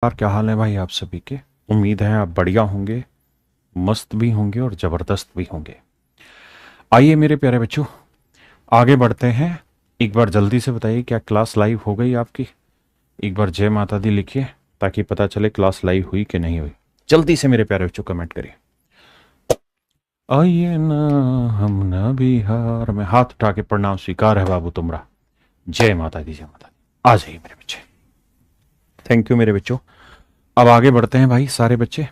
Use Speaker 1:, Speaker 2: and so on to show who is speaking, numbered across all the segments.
Speaker 1: यार क्या हाल है भाई आप सभी के। उम्मीद है आप बढ़िया होंगे, मस्त भी होंगे और ज़बरदस्त भी होंगे। आइए मेरे प्यारे बच्चों, आगे बढ़ते हैं। एक बार जल्दी से बताइए क्या क्लास लाइव हो गई आपकी। एक बार जय माता दी लिखिए ताकि पता चले क्लास लाइव हुई कि नहीं हुई। जल्दी से मेरे प्यारे बच्चों कमेंट करिए। आइए ना हम ना बिहार में, हाथ उठा के प्रणाम स्वीकार है बाबू तुमरा। जय माता दी, जय माता दी। आ जाइए मेरे बच्चे। थैंक यू मेरे बच्चों। अब आगे बढ़ते हैं भाई सारे बच्चे।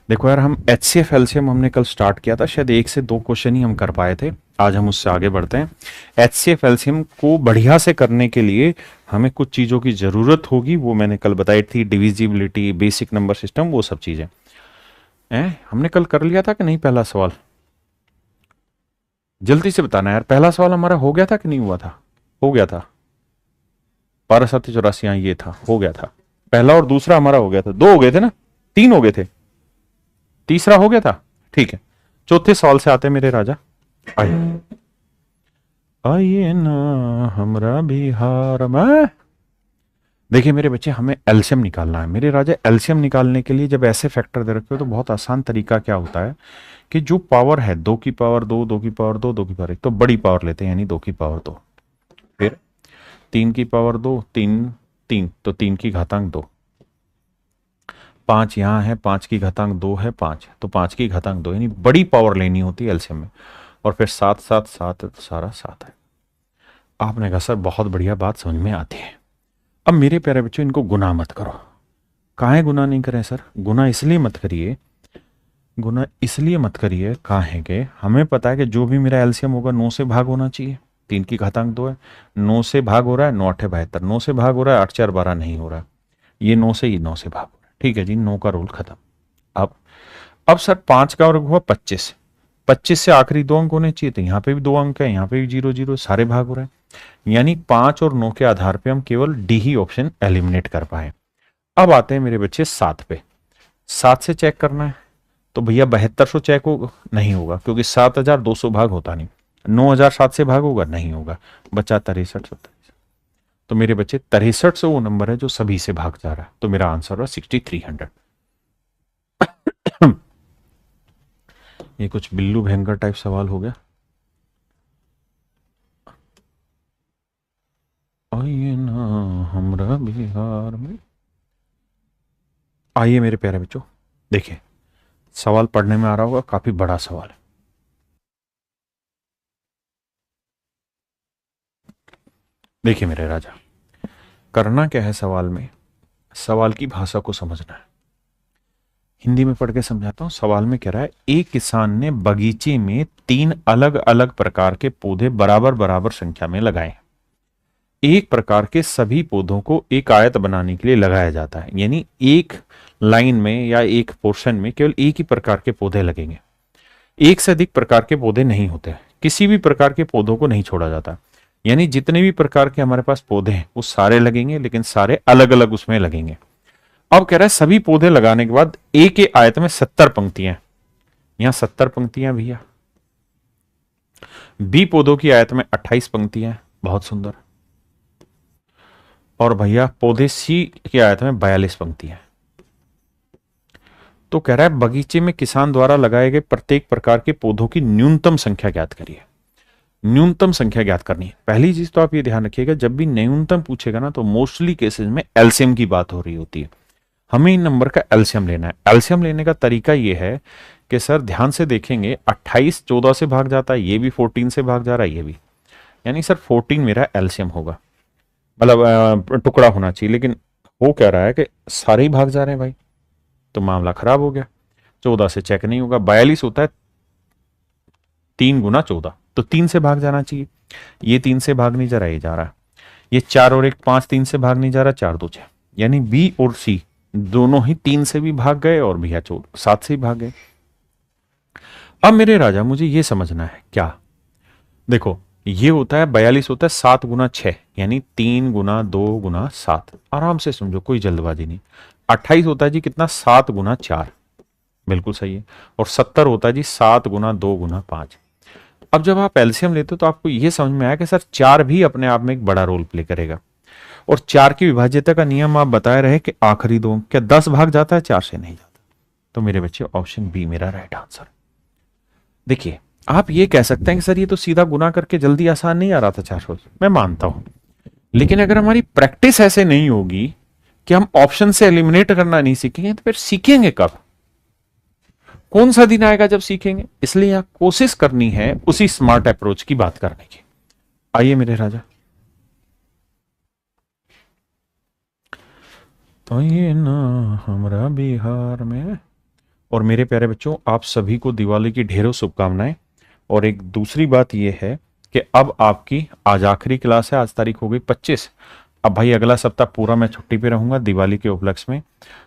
Speaker 1: देखो यार, हम एच सी एफ एलसीएम हमने कल स्टार्ट किया था, शायद 1 से 2 क्वेश्चन ही हम कर पाए थे। आज हम उससे आगे बढ़ते हैं। एच सी एफ एलसीएम को बढ़िया से करने के लिए हमें कुछ चीज़ों की ज़रूरत होगी, वो मैंने कल बताई थी। डिविजिबिलिटी, बेसिक नंबर सिस्टम, वो सब चीज़ें हैं। हमने कल कर लिया था कि नहीं पहला सवाल? जल्दी से बताना यार, पहला सवाल हमारा हो गया था कि नहीं हुआ था? हो गया था। 12 7 84, हाँ ये था, हो गया था। पहला और दूसरा हमारा हो गया था। 2 हो गए थे ना? 3 हो गए थे, तीसरा हो गया था। ठीक है, चौथे सवाल से आते मेरे राजा। आइए आइए ना हमरा बिहार में। देखिए मेरे बच्चे, हमें एलसीएम निकालना है मेरे राजा। एलसीएम निकालने के लिए जब ऐसे फैक्टर दे रखे हो तो बहुत आसान तरीका क्या होता है कि जो पावर है 2 की पावर 2, 2 की पावर 2, 2 की पावर 1, तो बड़ी पावर लेते हैं यानी 2 की पावर 2। फिर 3 की पावर 2, 3 3 तो 3 की घातांक 2। 5 यहाँ है, 5 की घातांक 2 है 5, तो 5 की घातांक 2 यानी बड़ी पावर लेनी होती है एलसीएम में। और फिर 7 7 7 है तो सारा 7 है। आपने कहा सर बहुत बढ़िया बात समझ में आती है। अब मेरे प्यारे बच्चों, इनको गुना मत करो। काहे गुना नहीं करें सर? गुना इसलिए मत करिए, गुना इसलिए मत करिए काहे के हमें पता है कि जो भी मेरा एलसीएम होगा 9 से भाग होना चाहिए। 3 की घातांक 2 है, 9 से भाग हो रहा है, 9 8 72, 9 से भाग हो रहा है, 8 4 12 नहीं हो रहा है। ये 9 से, ये 9 से भाग हो रहा है। ठीक है जी, 9 का रोल खत्म। अब सर 5 का वर्ग हुआ 25, 25 से आखिरी 2 अंक होने चाहिए, तो यहाँ पे भी 2 अंक है, यहाँ पे भी 0 0, सारे भाग हो रहे हैं। यानी 5 और 9 के आधार पे हम केवल डी ही ऑप्शन एलिमिनेट कर पाए। अब आते हैं मेरे बच्चे 7 पे। 7 से चेक करना है तो भैया 7200 चेक हो नहीं होगा, क्योंकि 7200 भाग होता नहीं। 9007 से भाग होगा नहीं होगा, बचा 63 तो मेरे बच्चे 63 से वो नंबर है जो सभी से भाग जा रहा है, तो मेरा आंसर हुआ 6300। ये कुछ बिल्लू भयंकर टाइप सवाल हो गया। आइए ना हमरा बिहार में। आइए मेरे प्यारे बच्चों, देखिए सवाल पढ़ने में आ रहा होगा, काफी बड़ा सवाल है। देखिए मेरे राजा, करना क्या है सवाल में, सवाल की भाषा को समझना है। हिंदी में पढ़ के समझाता हूं। सवाल में कह रहा है, एक किसान ने बगीचे में 3 अलग अलग प्रकार के पौधे बराबर बराबर संख्या में लगाए। एक प्रकार के सभी पौधों को एक आयत बनाने के लिए लगाया जाता है, यानी एक लाइन में या एक पोर्शन में केवल एक ही प्रकार के पौधे लगेंगे। एक से अधिक प्रकार के पौधे नहीं होते, किसी भी प्रकार के पौधों को नहीं छोड़ा जाता। यानी जितने भी प्रकार के हमारे पास पौधे हैं वो सारे लगेंगे, लेकिन सारे अलग अलग उसमें लगेंगे। अब कह रहा है सभी पौधे लगाने के बाद एक ही आयत में 70 पंक्तियां। यहां 70 पंक्तियां भैया। बी पौधों की आयत में 28 पंक्तियां, बहुत सुंदर। और भैया पौधे सी की आयत में 42 पंक्तियां। तो कह रहा है बगीचे में किसान द्वारा लगाए गए प्रत्येक प्रकार के पौधों की न्यूनतम संख्या ज्ञात करिए। न्यूनतम संख्या ज्ञात करनी है। पहली चीज तो आप ये ध्यान रखिएगा, जब भी न्यूनतम पूछेगा ना तो मोस्टली केसेस में एलसीएम की बात हो रही होती है। हमें इन नंबर का एलसीएम लेना है। एलसीएम लेने का तरीका ये है कि सर ध्यान से देखेंगे, 28 14 से भाग जाता है, ये भी 14 से भाग जा रहा है, ये भी। यानी सर 14 मेरा एलसीएम होगा, मतलब टुकड़ा होना चाहिए। लेकिन वो कह रहा है कि सारे ही भाग जा रहे हैं भाई, तो मामला खराब हो गया। 14 से चेक नहीं होगा। 42 होता है 3 गुना 14, तो 3 से भाग जाना चाहिए। ये 3 से भाग नहीं जा रहा, ये जा रहा है। ये 4 और 1 5, 3 से भाग नहीं जा रहा, 4 2 6। यानी बी और सी दोनों ही 3 से भी भाग गए और भैया 7 से ही भाग गए। अब मेरे राजा मुझे ये समझना है क्या, देखो ये होता है 42 होता है 7 गुना 6, यानी 3 गुना 2 गुना 7। आराम से समझो, कोई जल्दबाजी नहीं। 28 होता है जी कितना, 7 गुना 4, बिल्कुल सही है। और 70 होता है जी 7 गुना 2 गुना 5। अब जब आप एलसीएम लेते हो तो आपको यह समझ में आया कि सर 4 भी अपने आप में एक बड़ा रोल प्ले करेगा। और 4 की विभाज्यता का नियम आप बताए रहे कि आखिरी दो, क्या 10 भाग जाता है 4 से? नहीं जाता। तो मेरे बच्चे ऑप्शन बी मेरा राइट आंसर। देखिए, आप ये कह सकते हैं कि सर ये तो सीधा गुना करके जल्दी आसान नहीं आ रहा था 400, मैं मानता हूं, लेकिन अगर हमारी प्रैक्टिस ऐसे नहीं होगी कि हम ऑप्शन से एलिमिनेट करना नहीं सीखेंगे, तो फिर सीखेंगे कब? कौन सा दिन आएगा जब सीखेंगे? इसलिए यहां कोशिश करनी है उसी स्मार्ट अप्रोच की बात करने की। आइए मेरे राजा, तो ये ना हमारा बिहार में। और मेरे प्यारे बच्चों, आप सभी को दिवाली की ढेरों शुभकामनाएं। और एक दूसरी बात यह है कि अब आपकी आज आखिरी क्लास है, आज तारीख हो गई 25। अब भाई अगला सप्ताह पूरा मैं छुट्टी पे रहूंगा दिवाली के उपलक्ष्य में।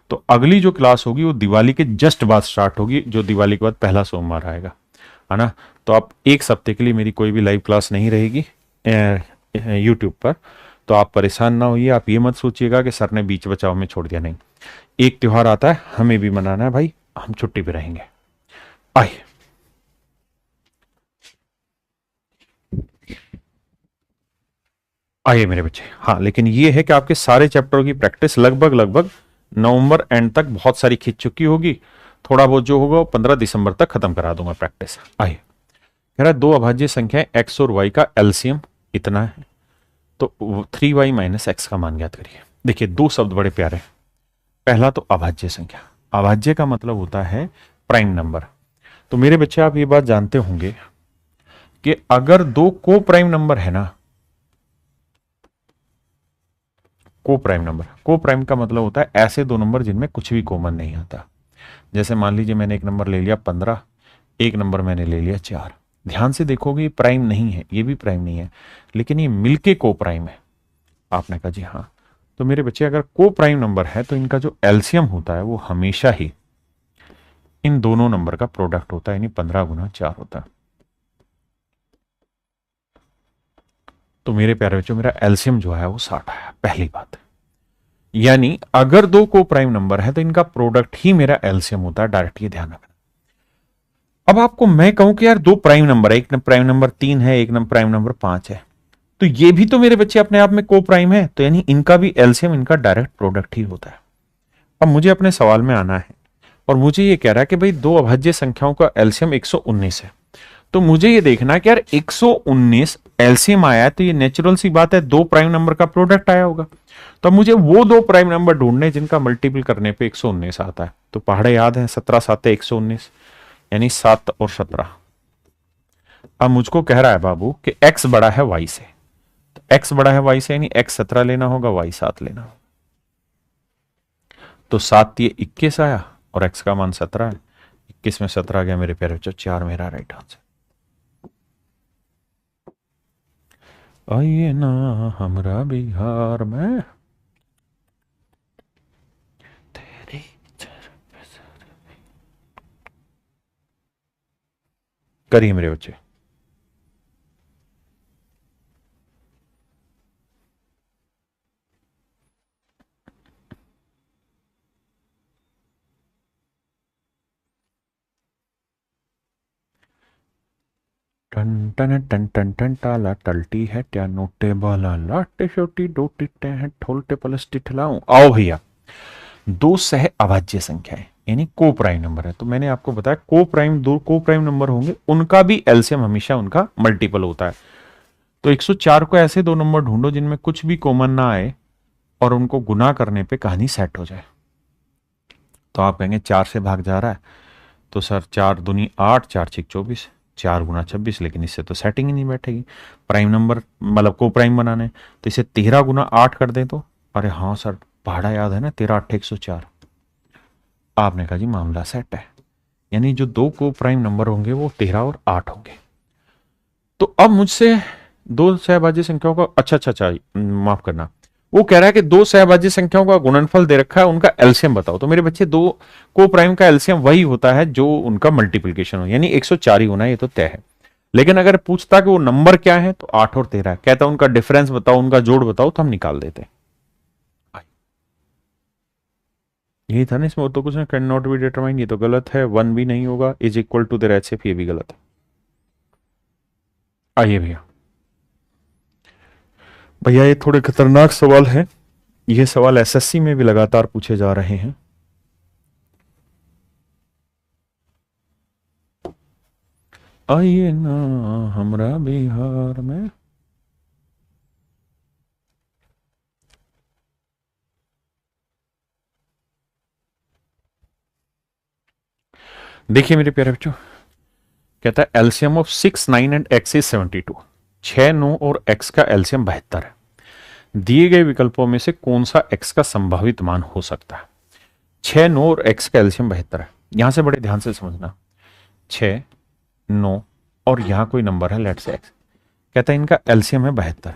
Speaker 1: तो अगली जो क्लास होगी वो दिवाली के जस्ट बाद स्टार्ट होगी, जो दिवाली के बाद पहला सोमवार आएगा, है ना। तो आप एक सप्ते के लिए मेरी कोई भी लाइव क्लास नहीं रहेगी यूट्यूब पर। तो आप परेशान ना होइए, आप ये मत सोचिएगा कि सर ने बीच बचाव में छोड़ दिया, नहीं। एक त्योहार आता है, हमें भी मनाना है भाई, हम छुट्टी पे रहेंगे। आइए, आइए मेरे बच्चे। हाँ, लेकिन ये है कि आपके सारे चैप्टरों की प्रैक्टिस लगभग लगभग नवंबर एंड तक बहुत सारी खिंच चुकी होगी। थोड़ा बहुत जो होगा वो 15 दिसंबर तक खत्म करा दूंगा प्रैक्टिस। आइए, कह रहा है दो अभाज्य संख्याएं एक्स और वाई का एलसीएम इतना है, तो 3y माइनस एक्स का मान ज्ञात करिए। देखिए, दो शब्द बड़े प्यारे हैं। पहला तो अभाज्य संख्या। अभाज्य का मतलब होता है प्राइम नंबर। तो मेरे बच्चे आप ये बात जानते होंगे कि अगर दो को प्राइम नंबर है ना, को प्राइम नंबर, को प्राइम का मतलब होता है ऐसे दो नंबर जिनमें कुछ भी कॉमन नहीं आता। जैसे मान लीजिए मैंने एक नंबर ले लिया 15, एक नंबर मैंने ले लिया 4। ध्यान से देखोगे ये प्राइम नहीं है, ये भी प्राइम नहीं है, लेकिन ये मिलके को प्राइम है। आपने कहा जी हाँ। तो मेरे बच्चे अगर को प्राइम नंबर है तो इनका जो एलसीएम होता है वो हमेशा ही इन दोनों नंबर का प्रोडक्ट होता है, यानी 15 गुना 4 होता है। तो मेरे प्यारे बच्चों, मेरा एलसीएम जो है वो 60 है, पहली बात। यानी अगर दो को प्राइम नंबर है तो इनका प्रोडक्ट ही मेरा एलसीएम होता है, डायरेक्ट ये ध्यान रखना। अब आपको मैं कहूं कि यार दो प्राइम नंबर है, एक प्राइम नंबर 3 है, एक प्राइम नंबर 5 है, तो ये भी तो मेरे बच्चे अपने आप में को प्राइम है, तो यानी इनका भी एलसीएम इनका डायरेक्ट प्रोडक्ट ही होता है। अब मुझे अपने सवाल में आना है, और मुझे ये कह रहा है कि भाई दो अभाज्य संख्याओं का एलसीएम 119 है। तो मुझे ये देखना है कि यार 119 एलसीएम आया है, तो ये नेचुरल सी बात है दो प्राइम नंबर का प्रोडक्ट आया होगा। तो मुझे वो दो प्राइम नंबर ढूंढने जिनका मल्टीपल करने पे 119 आता है। तो पहाड़े याद है, 17 7 119, यानी 7 और 17। अब मुझको कह रहा है बाबू कि x बड़ा है y से, तो x बड़ा है y से यानी x 17 लेना होगा, y 7 लेना होगा। तो 7 ये 21 आया और x का मान 17 है, 21 में 17 आ गया मेरे प्यारे बच्चों, 4 मेरा राइट आंसर। आइए ना हमरा बिहार में तेरी। करिए मेरे बच्चे। टन टन टन टन टन टाला टलटी है क्या नोटे बाला लाटे छोटी दो टिट्टे हैं ठोलटे पलस टिठलाऊं। आओ भैया, दो सह अभाज्य संख्या है यानी को प्राइम नंबर है। तो मैंने आपको बताया को प्राइम, दो को प्राइम नंबर होंगे उनका भी एलसीएम हमेशा उनका मल्टीपल होता है। तो 104 को ऐसे दो नंबर ढूंढो जिनमें कुछ भी कॉमन ना आए और उनको गुना करने पे कहानी सेट हो जाए। तो आप कहेंगे 4 से भाग जा रहा है, तो सर 4 दूनी 8, 4 6 24, 4 गुना 26, लेकिन इससे तो सेटिंग ही नहीं बैठेगी प्राइम नंबर मतलब को प्राइम बनाने। तो इसे 13 गुना 8 कर दें तो, अरे हाँ सर पहाड़ा याद है ना, 13 8 104। आपने कहा जी मामला सेट है, यानी जो दो को प्राइम नंबर होंगे वो 13 और 8 होंगे। तो अब मुझसे दो सहभाज्य संख्याओं का अच्छा माफ करना, वो कह रहा है कि दो सहभाज्य संख्याओं का गुणनफल दे रखा है, उनका एलसीएम बताओ। तो मेरे बच्चे दो को प्राइम का एलसीएम वही होता है जो उनका मल्टीप्लिकेशन हो, यानी 104 ही होना, ये तो तय है। लेकिन अगर पूछता कि वो नंबर क्या है तो 8 और 13 कहता उनका डिफरेंस बताओ, उनका जोड़ बताओ, तो हम निकाल देते। यही था ना इसमें, तो कुछ ना कैन नॉट बी डिटरमाइन, ये तो गलत है, 1 भी नहीं होगा, is equal to there HF, ये भी गलत है। आइए भैया, भैया ये थोड़े खतरनाक सवाल है, ये सवाल एसएससी में भी लगातार पूछे जा रहे हैं। आइए ना हमरा बिहार में। देखिए मेरे प्यारे बच्चों, कहता है LCM of 6, 9 and x is 72। 6, 9 और एक्स का एलसीएम 72 है। दिए गए विकल्पों में से कौन सा एक्स का संभावित मान हो सकता है? 6, 9 और एक्स का एलसीएम 72 है। यहां से बड़े ध्यान से समझना, 6, 9 और यहां कोई नंबर है, लेट से एक्स। कहता है इनका एलसीएम है 72।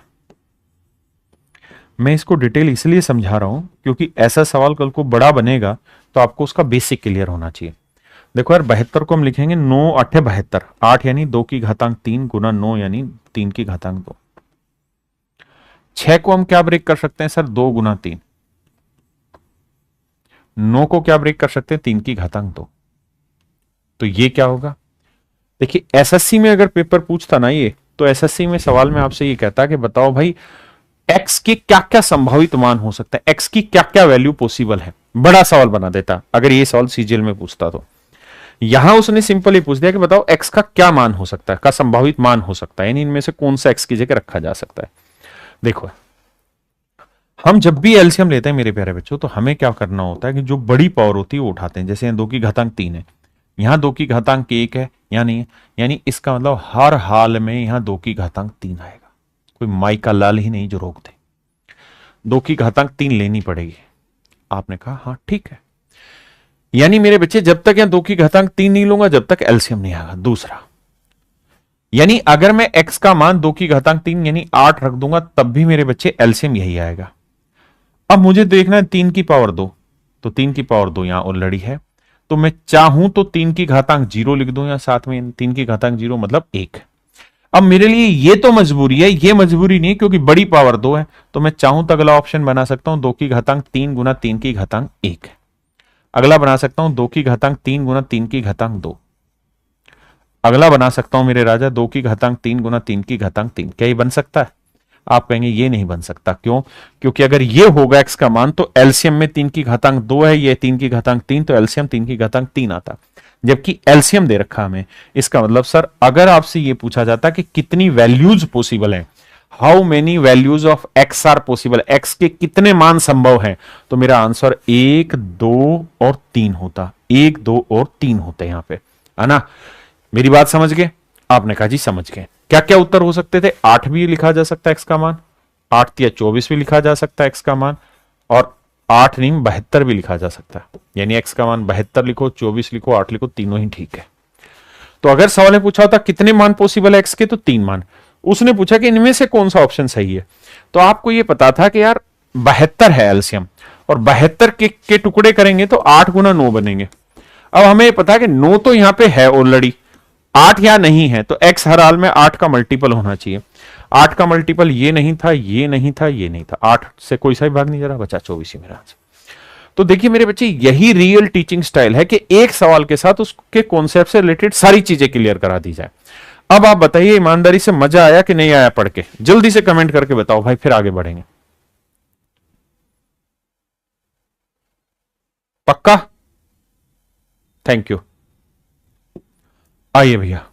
Speaker 1: मैं इसको डिटेल इसलिए समझा रहा हूं क्योंकि ऐसा सवाल कल को बड़ा बनेगा तो आपको उसका बेसिक क्लियर होना चाहिए। देखो यार, 72 को हम लिखेंगे 9 8 72, 8 यानी 2 की घातांक 3 गुना 9 यानी 3 की घातांक 2। 6 को हम क्या ब्रेक कर सकते हैं सर? 2 गुना 3। 9 को क्या ब्रेक कर सकते हैं? 3 की घातांक 2। तो ये क्या होगा? देखिए एसएससी में अगर पेपर पूछता ना ये, तो एसएससी में सवाल में आपसे ये कहता कि बताओ भाई एक्स के क्या क्या संभावित मान हो सकता है, एक्स की क्या क्या वैल्यू पॉसिबल है। बड़ा सवाल बना देता अगर ये सवाल सीजीएल में पूछता। तो यहां उसने सिंपल ही पूछ दिया कि बताओ एक्स का क्या मान हो सकता है, का संभावित मान हो सकता है, यानी इनमें से कौन सा एक्स की जगह रखा जा सकता है। देखो हम जब भी एलसीएम लेते हैं मेरे प्यारे बच्चों, तो हमें क्या करना होता है कि जो बड़ी पावर होती है वो उठाते हैं। जैसे यहाँ 2 की घातांक 3 है, यहाँ 2 की घातांक 1 है, यहाँ नहीं है, यानी इसका मतलब हर हाल में यहाँ 2 की घातांक 3 आएगा। कोई माई का लाल ही नहीं जो रोक दे, 2 की घातांक 3 लेनी पड़ेगी। आपने कहा हाँ ठीक है, यानी मेरे बच्चे जब तक यहाँ 2 की घातांक 3 नहीं लूंगा जब तक एलसीएम नहीं आएगा। दूसरा, यानी अगर मैं एक्स का मान 2 की घातांक 3 यानी 8 रख दूंगा तब भी मेरे बच्चे एलसीएम यही आएगा। अब मुझे देखना है 3 की पावर 2, तो 3 की पावर 2 यहां ऑलरेडी है, तो मैं चाहूं तो 3 की घातांक 0 लिख दूं या साथ में 3 की घातांक 0 मतलब 1। अब मेरे लिए ये तो मजबूरी है, ये मजबूरी नहीं क्योंकि बड़ी पावर 2 है, तो मैं चाहूं तो अगला ऑप्शन बना सकता हूं 2 की घातांक 3 गुना 3 की घातांक 1। अगला बना सकता हूं 2 की घातांक 3 गुना 3 की घातांक 2। अगला बना सकता हूं मेरे राजा 2 की घातांक 3 गुना 3 की घातांक 3। क्या ये बन सकता है? आप कहेंगे ये नहीं बन सकता। क्यों? क्योंकि अगर ये होगा एक्स का मान तो एलसीएम में 3 की घातांक 2 है, ये 3 की घातांक 3, तो एलसीएम 3 की घातांक 3 आता। जबकि एलसीएम दे रखा हमें। इसका मतलब सर अगर आपसे ये पूछा जाता कि कितनी वैल्यूज पॉसिबल है, how many values of X are possible, X के कितने मान संभव है, तो मेरा आंसर 1 2 और 3 होता। 1 2 और 3 होते यहां पे, है ना? मेरी बात समझ गए? आपने कहा जी समझ गए। क्या क्या उत्तर हो सकते थे? 8 भी लिखा जा सकता है एक्स का मान, 8 या 24 भी लिखा जा सकता है एक्स का मान, और 8 नहीं 72 भी लिखा जा सकता है। यानी एक्स का मान 72 लिखो, 24 लिखो, 8 लिखो, तीनों ही ठीक है। तो अगर सवाल ने पूछा होता कितने मान पॉसिबल है एक्स के, तो 3 मान। उसने पूछा कि इनमें से कौन सा ऑप्शन सही है, तो आपको यह पता था कि यार 72 है एलसीएम, और 72 के टुकड़े करेंगे तो 8 गुना 9 बनेंगे। अब हमें पता है कि 9 तो यहां पे है ऑलरेडी, 8 यहां नहीं है, तो एक्स हर हाल में 8 का मल्टीपल होना चाहिए। 8 का मल्टीपल ये नहीं था, ये नहीं था, ये नहीं था, 8 से कोई सा भी भाग नहीं जा रहा, बचा 24 ही मेरा आंसर। तो देखिए मेरे बच्चे, यही रियल टीचिंग स्टाइल है कि एक सवाल के साथ उसके कॉन्सेप्ट से रिलेटेड सारी चीजें क्लियर करा दी जाए। अब आप बताइए ईमानदारी से मजा आया कि नहीं आया पढ़ के? जल्दी से कमेंट करके बताओ भाई, फिर आगे बढ़ेंगे। पक्का? Thank you. आइए भैया,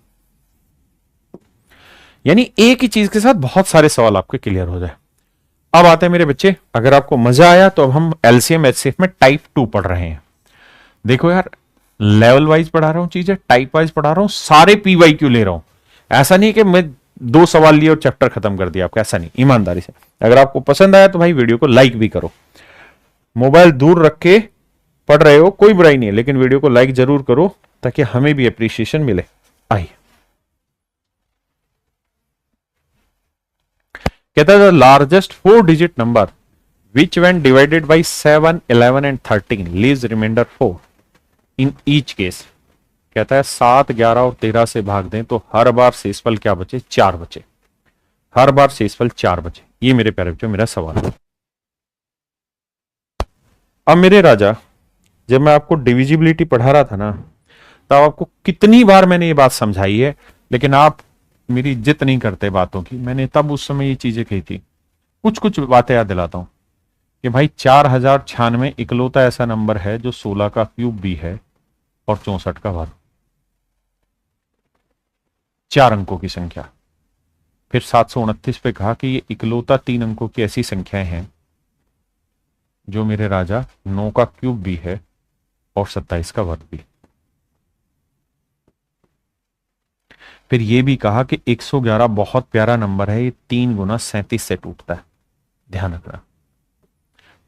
Speaker 1: यानी एक ही चीज के साथ बहुत सारे सवाल आपके क्लियर हो जाए। अब आते हैं मेरे बच्चे, अगर आपको मजा आया तो अब हम एलसीएम एचसीएफ में टाइप 2 पढ़ रहे हैं। देखो यार, लेवल वाइज पढ़ा रहा हूं चीजें, टाइप वाइज पढ़ा रहा हूं, सारे पीवाईक्यू ले रहा हूं। ऐसा नहीं कि मैं 2 सवाल लिए और चैप्टर खत्म कर दिया आपका, ऐसा नहीं। ईमानदारी से अगर आपको पसंद आया तो भाई वीडियो को लाइक भी करो। मोबाइल दूर रख के पढ़ रहे हो कोई बुराई नहीं है, लेकिन वीडियो को लाइक जरूर करो ताकि हमें भी अप्रिसिएशन मिले। आइए, कहता है the largest 4 digit number which when divided by 7 11 and 13 leaves remainder 4 in each case. कहता है 7 11 और 13 से भाग दें तो हर बार शेषफल क्या बचे? 4 बचे। हर बार शेषफल 4 बचे। ये मेरे प्यारे बच्चों मेरा सवाल है। अब मेरे राजा, जब मैं आपको डिविजिबिलिटी पढ़ा रहा था ना, तब आपको कितनी बार मैंने ये बात समझाई है, लेकिन आप मेरी इज्जत नहीं करते बातों की। मैंने तब उस समय ये चीजें कही थी, कुछ कुछ बातें याद दिलाता हूं कि भाई 4096 इकलौता ऐसा नंबर है जो 16 का क्यूब भी है और 64 का वर्ग, 4 अंकों की संख्या। फिर 729 पे कहा कि ये इकलौता 3 अंकों की ऐसी संख्याएं हैं जो मेरे राजा 9 का क्यूब भी है और 27 का वर्ग भी। फिर ये भी कहा कि 111 बहुत प्यारा नंबर है, ये 3 गुना 37 से टूटता है, ध्यान रखना।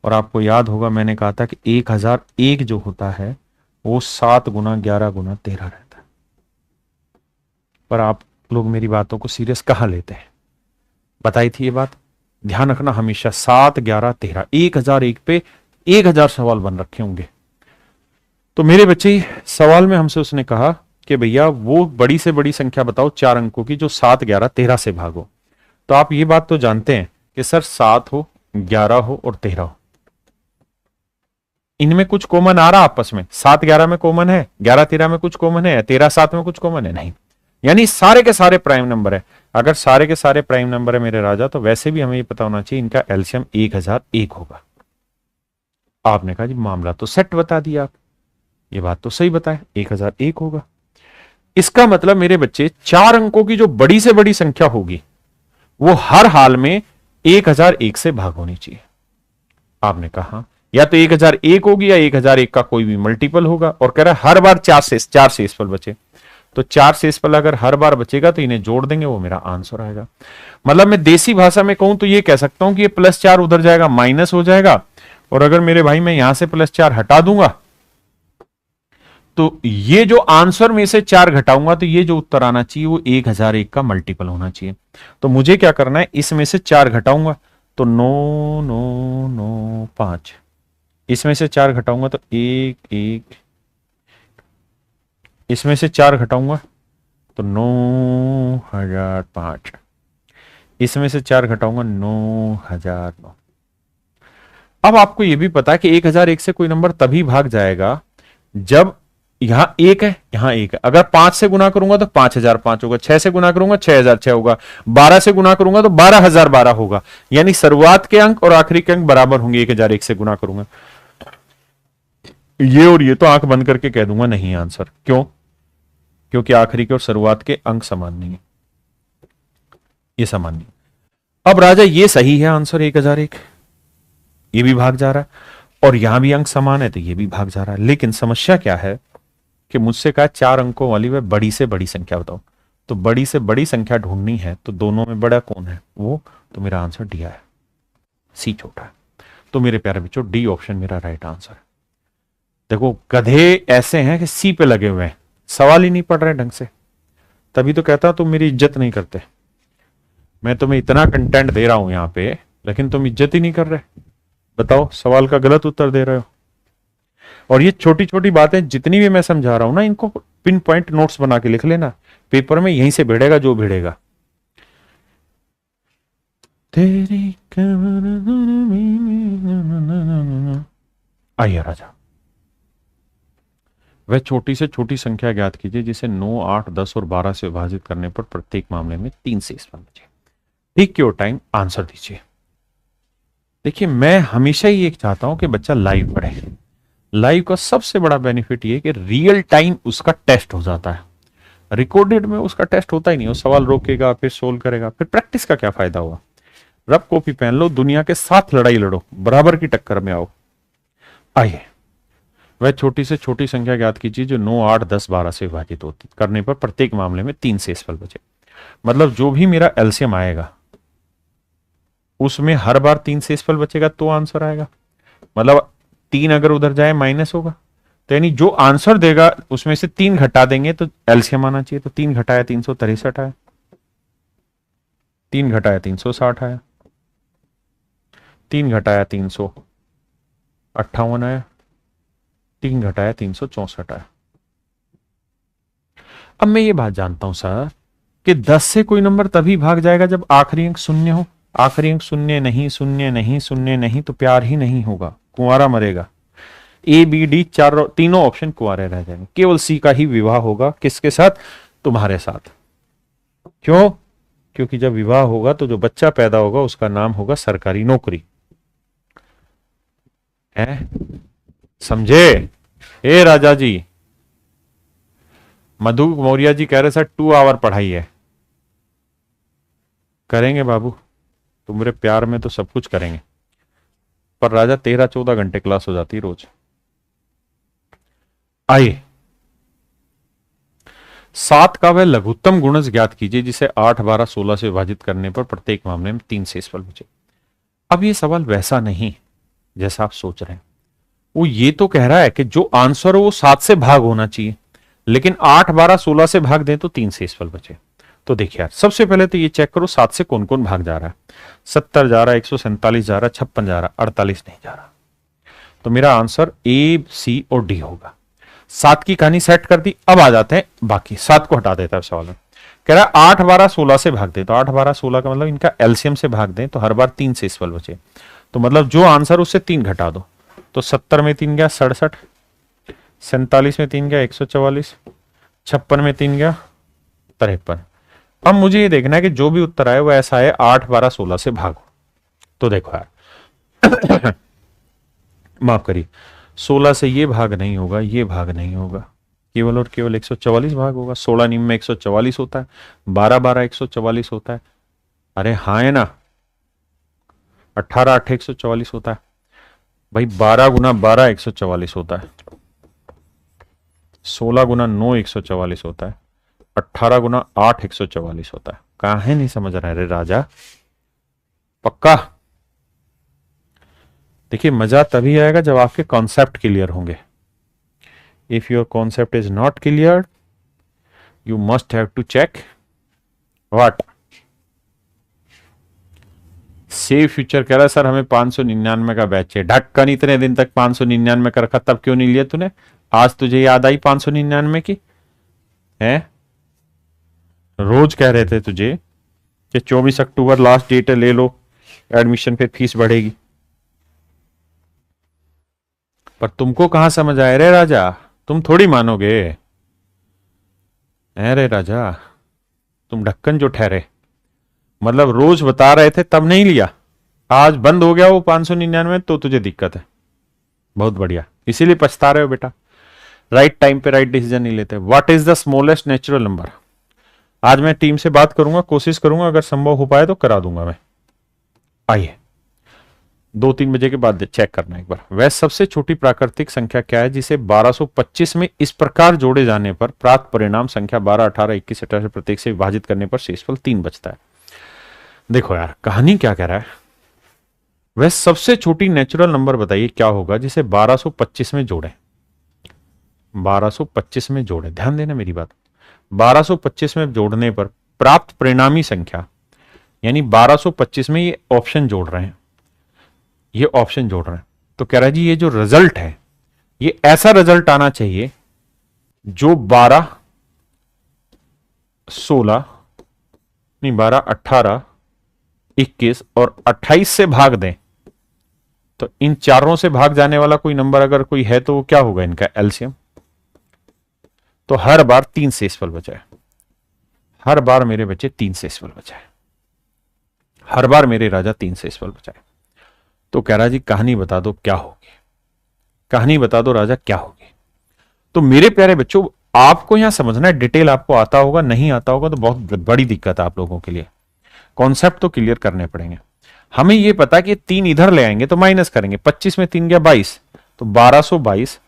Speaker 1: और आपको याद होगा मैंने कहा था कि 1001 जो होता है वो 7 गुना 11 गुना 13 रहता है। पर आप लोग मेरी बातों को सीरियस कहाँ लेते हैं, बताई थी ये बात, ध्यान रखना हमेशा। 7 11 13, 1001 पे 1000 सवाल बन रखे होंगे। तो मेरे बच्चे सवाल में हमसे उसने कहा कि भैया वो बड़ी से बड़ी संख्या बताओ 4 अंकों की जो 7 11 13 से भागो। तो आप ये बात तो जानते हैं कि सर 7 हो, 11 हो और 13 हो, इनमें कुछ कॉमन आ रहा आपस में? 7 11 में कॉमन है, 11 13 में कुछ कॉमन है, 13 7 में कुछ कॉमन है? नहीं। यानी सारे के सारे प्राइम नंबर है। अगर सारे के सारे प्राइम नंबर है मेरे राजा, तो वैसे भी हमें ये पता होना चाहिए इनका एलसीएम 1001 होगा। आपने कहा जी मामला तो सेट बता दिया आप, ये बात तो सही बताए, 1001 होगा। इसका मतलब मेरे बच्चे 4 अंकों की जो बड़ी से बड़ी संख्या होगी वो हर हाल में 1001 से भाग होनी चाहिए। आपने कहा या तो 1001 होगी या 1001 का कोई भी मल्टीपल होगा। और कह रहा है हर बार 4 शेषफल बचे, तो 4 शेषफल अगर हर बार बचेगा तो इन्हें जोड़ देंगे, वो मेरा आंसर आएगा। मतलब मैं देसी भाषा में कहूं तो ये कह सकता हूं कि ये +4 उधर जाएगा, माइनस हो जाएगा। और अगर मेरे भाई मैं यहां से +4 हटा दूंगा तो ये जो आंसर में से 4 घटाऊंगा तो ये जो उत्तर आना चाहिए वो 1001 का मल्टीपल होना चाहिए। तो मुझे क्या करना है, इसमें से 4 घटाऊंगा तो 9 9 9 5, इसमें से 4 घटाऊंगा तो 1 1, इसमें से 4 घटाऊंगा तो 9005, इसमें से 4 घटाऊंगा 9009। अब आपको यह भी पता है कि 1001 से कोई नंबर तभी भाग जाएगा जब यहां 1 है, यहां 1 है। अगर 5 से गुना करूंगा तो 5005 होगा, 6 से गुना करूंगा 6006 होगा, 12 से गुना करूंगा तो 12012 होगा। यानी शुरुआत के अंक और आखिरी के अंक बराबर होंगे 1001 से गुना करूंगा। ये और ये तो आंख बंद करके कह दूंगा नहीं आंसर। क्यों? क्योंकि आखिरी के और शुरुआत के अंक समान नहीं है, ये समान नहीं। अब राजा ये सही है आंसर 1001, ये भी भाग जा रहा है, और यहां भी अंक समान है तो ये भी भाग जा रहा है। लेकिन समस्या क्या है कि मुझसे कहा 4 अंकों वाली वह बड़ी से बड़ी संख्या बताओ। तो बड़ी से बड़ी संख्या ढूंढनी है तो दोनों में बड़ा कौन है वो, तो मेरा आंसर डी है, सी छोटा है। तो मेरे प्यारे बच्चों डी ऑप्शन मेरा राइट आंसर है। देखो गधे ऐसे हैं कि सी पे लगे हुए हैं, सवाल ही नहीं पढ़ रहे ढंग से, तभी तो कहता तुम मेरी इज्जत नहीं करते। मैं तुम्हें इतना कंटेंट दे रहा हूं यहां पे, लेकिन तुम इज्जत ही नहीं कर रहे। बताओ, सवाल का गलत उत्तर दे रहे हो। और ये छोटी छोटी बातें जितनी भी मैं समझा रहा हूं ना, इनको पिन पॉइंट नोट्स बना के लिख लेना, पेपर में यहीं से भिड़ेगा जो भिड़ेगा। आइए राजा, वह छोटी से छोटी संख्या ज्ञात कीजिए जिसे 9 8 10 और 12 से विभाजित करने पर प्रत्येक मामले में 3 शेषफल बचे। टेक योर टाइम, आंसर दीजिए। देखिए मैं हमेशा ही एक चाहता हूं कि बच्चा लाइव पढ़े। लाइव का सबसे बड़ा बेनिफिट ये कि रियल टाइम उसका टेस्ट हो जाता है। रिकॉर्डेड में उसका टेस्ट होता ही नहीं, वो सवाल रोकेगा फिर सोल्व करेगा, फिर प्रैक्टिस का क्या फायदा हुआ। रब कॉपी पहन लो, दुनिया के साथ लड़ाई लड़ो, बराबर की टक्कर में आओ। आइए, वह छोटी से छोटी संख्या ज्ञात कीजिए जो 9 8 10 12 से विभाजित होती करने पर प्रत्येक मामले में 3 शेषफल बचे। मतलब जो भी मेरा एलसीएम आएगा उसमें हर बार 3 शेषफल बचेगा तो आंसर आएगा। मतलब 3 अगर उधर जाए माइनस होगा, तो यानी जो आंसर देगा उसमें से 3 घटा देंगे तो एलसीएम आना चाहिए। तो 3 घटाया 363 आया, 3 घटाया 360 आया, 3 घटाया 358 आया, 3 घटाया 364 आया। अब मैं ये बात जानता हूं सर कि 10 से कोई नंबर तभी भाग जाएगा जब आखिरी अंक शून्य हो। आखिरी अंक शून्य नहीं, शून्य नहीं, शून्य नहीं, तो प्यार ही नहीं होगा, कुंवारा मरेगा। ए बी डी तीनों ऑप्शन कुंवारे रह जाएंगे, केवल सी का ही विवाह होगा। किसके साथ? तुम्हारे साथ। क्यों? क्योंकि जब विवाह होगा तो जो बच्चा पैदा होगा उसका नाम होगा सरकारी नौकरी है, समझे? ए राजा जी, मधु मौर्य जी कह रहे सर 2 आवर पढ़ाई है। करेंगे बाबू, तुम्हारे प्यार में तो सब कुछ करेंगे, पर राजा 13-14 घंटे क्लास हो जाती रोज। आइए, 7 का वह लघुत्तम गुणज ज्ञात कीजिए जिसे 8, 12, 16 से विभाजित करने पर प्रत्येक मामले में 3 शेषफल बचे। अब ये सवाल वैसा नहीं जैसा आप सोच रहे हैं। वो ये तो कह रहा है कि जो आंसर हो वो 7 से भाग होना चाहिए, लेकिन 8, 12, 16 से भाग दें तो 3 शेषफल बचे। तो देखिए यार, सबसे पहले तो ये चेक करो 7 से कौन कौन भाग जा रहा है। 70 जा रहा है, 147 जा रहा है, 56 जा रहा है, 48 नहीं जा रहा। तो मेरा आंसर ए, सी और डी होगा। 7 की कहानी सेट कर दी। अब आ जाते हैं बाकी, 7 को हटा देता है सवाल में। कह रहा है 8, 12, 16 से भाग दे, तो 8, 12, 16 का मतलब इनका एलसीएम से भाग दें तो हर बार 3 शेषफल बचे। तो मतलब जो आंसर उससे 3 घटा दो, तो 70 में 3 गया 67, 47 में 3 गया 144, 56 में 3 गया 53। अब मुझे ये देखना है कि जो भी उत्तर आए वो ऐसा है 8, 12, 16 से भागो। तो देखो यार माफ करिए, 16 से ये भाग नहीं होगा, ये भाग नहीं होगा, केवल और केवल 144 भाग होगा। 16 निम में 144 होता है, 12, 12 144 होता है। अरे हाँ है ना, 18, 8 144 होता है भाई। 12 गुना 12 144 होता है, 16 गुना 9 144 होता है, 18 गुना 8 144 होता है। कहां है, नहीं समझ रहा है रे राजा? पक्का? देखिए मजा तभी आएगा जब आपके कॉन्सेप्ट क्लियर होंगे। If your concept is not clear you must have to check what. Save future कह रहा है सर हमें 599 का बैच चाहिए। ढक्कन, इतने दिन तक 599 का रखा, तब क्यों नहीं लिया तूने? आज तुझे याद आई 599 की है? रोज कह रहे थे तुझे कि 24 अक्टूबर लास्ट डेट है, ले लो एडमिशन, फिर फीस बढ़ेगी। पर तुमको कहां समझ आए रे राजा, तुम थोड़ी मानोगे। अरे राजा, तुम ढक्कन जो ठहरे, मतलब रोज बता रहे थे तब नहीं लिया, आज बंद हो गया वो 599, तो तुझे दिक्कत है। बहुत बढ़िया, इसीलिए पछता रहे हो बेटा, राइट टाइम पे राइट डिसीजन नहीं लेते। What is the smallest natural number? आज मैं टीम से बात करूंगा, कोशिश करूंगा, अगर संभव हो पाए तो करा दूंगा मैं। आइए 2-3 बजे के बाद चेक करना एक बार। वह सबसे छोटी प्राकृतिक संख्या क्या है जिसे 1225 में इस प्रकार जोड़े जाने पर प्राप्त परिणाम संख्या 12, 18, 21, 18 प्रत्येक से विभाजित करने पर शेषफल 3 बचता है। देखो यार, कहानी क्या कह रहा है, वह सबसे छोटी नेचुरल नंबर बताइए क्या होगा जिसे 1225 में जोड़े। 1225 में जोड़े, ध्यान देना मेरी बात। 1225 में जोड़ने पर प्राप्त परिणामी संख्या, यानी 1225 में ये ऑप्शन जोड़ रहे हैं, ये ऑप्शन जोड़ रहे हैं। तो कह रहा है जी ये जो रिजल्ट है ये ऐसा रिजल्ट आना चाहिए जो 12, 16 नहीं 12, 18, 21 और 28 से भाग दें। तो इन चारों से भाग जाने वाला कोई नंबर अगर कोई है तो वो क्या होगा, इनका एलसीएम। तो हर बार 3 शेषफल बचा है, हर बार मेरे बच्चे 3 शेषफल बचा है, हर बार मेरे राजा 3 शेषफल बचा है। तो कह रहा जी कहानी बता दो क्या होगी, कहानी बता दो राजा क्या होगी। तो मेरे प्यारे बच्चों, आपको यहां समझना है, डिटेल आपको आता होगा, नहीं आता होगा तो बहुत बड़ी दिक्कत है आप लोगों के लिए। कॉन्सेप्ट तो क्लियर करने पड़ेंगे। हमें यह पता कि 3 इधर ले आएंगे तो माइनस करेंगे, 25 में 3 गया 22, तो 1222